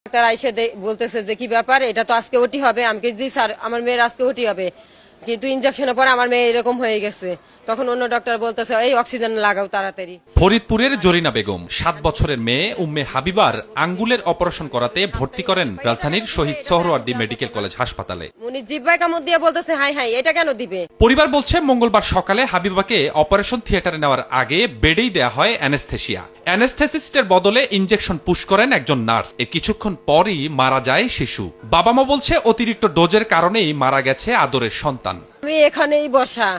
Doctor আইসে বলতেছে যে কি ব্যাপার, এটা তো আজকে ওটি হবে। আমি জি স্যার, আমার মেয়ের আজকে ওটি হবে, কিন্তু ইনজেকশনের পর আমার মেয়ে এরকম হয়ে গেছে। তখন অন্য ডক্টর বলতেছে এই অক্সিজেন লাগাও তাড়াতাড়ি। ফরিদপুরের জরিনা বেগম 7 বছরের মেয়ে উম্মে হাবিবার আঙ্গুলের অপারেশন করাতে ভর্তি করেন রাজধানীর শহীদ সোহরাওয়ার্দী মেডিকেল কলেজ হাসপাতালে। উনি জিব্বায় কামড় দিয়ে বলতেছে হাই হাই, এটা কেন দিবে? পরিবার বলছে মঙ্গলবার সকালে হাবিবাকে অপারেশন থিয়েটারে নেওয়ার আগে বেডেই দেয়া হয় অ্যানেস্থেসিয়া। অ্যানেস্থেসিস্টের বদলে ইনজেকশন পুশ করেন একজন নার্স। এর কিছুক্ষণ পরই মারা যায় শিশু। বাবা মা বলছে অতিরিক্ত ডোজের কারণেই মারা গেছে আদরের সন্তান। আমি এখানেই বসা,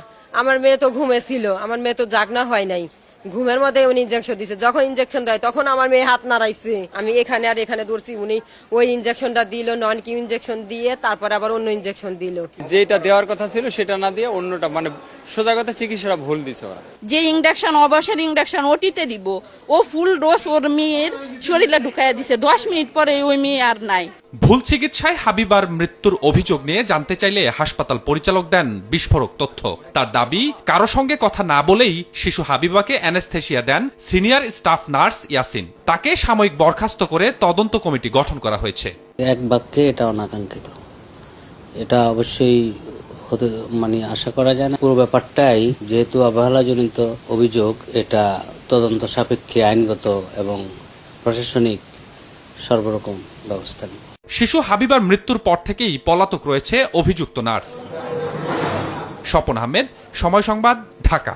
আমার মেয়ে তো ঘুমেছিল, আমার মেয়ে তো জাগনা হয় নাই, ঘুমের মধ্যে উনি ইনজেকশন দিছে। যখন ইনজেকশন দেয় তখন আমার মেয়ে হাত নাড়াইছে, আমি এখানে আর এখানে দৌড়ছি। উনি ওই ইনজেকশনটা দিল, নন কিউ ইনজেকশন দিয়ে তারপর আবার অন্য ইনজেকশন দিল। যেটা দেওয়ার কথা ছিল সেটা না দিয়ে অন্যটা, মানে সোজা কথা চিকিৎসাটা ভুল দিছে ওরা। যে ইনজেকশন অবসর ইনজেকশন ওটিতে দিব, ও ফুল ডোজ ওর মেয়ের শরীরে ঢুকাইয়া দিছে। 10 মিনিট পরে ওই মেয়ে আর নাই। ভুল চিকিৎসায় হাবিবার মৃত্যুর অভিযোগ নিয়ে জানতে চাইলে হাসপাতাল পরিচালক দেন বিস্ফোরক তথ্য। তার দাবি, কারো সঙ্গে কথা না বলেই শিশু হাবিবাকে অ্যানেস্থেসিয়া দেন সিনিয়র স্টাফ নার্স ইয়াসিন। তাকে সাময়িক বরখাস্ত করে তদন্ত কমিটি গঠন করা হয়েছে। এক বাক্যে এটা অনাকাঙ্ক্ষিত, এটা অবশ্যই হতে আশা করা যায় না। পুরো ব্যাপারটাই যেহেতু অবহেলাজনিত অভিযোগ, এটা তদন্ত সাপেক্ষে আইনগত এবং প্রশাসনিক সর্বরকম ব্যবস্থা নেই। শিশু হাবিবার মৃত্যুর পর থেকেই পলাতক রয়েছে অভিযুক্ত নার্স। স্বপন আহমেদ, সময় সংবাদ, ঢাকা।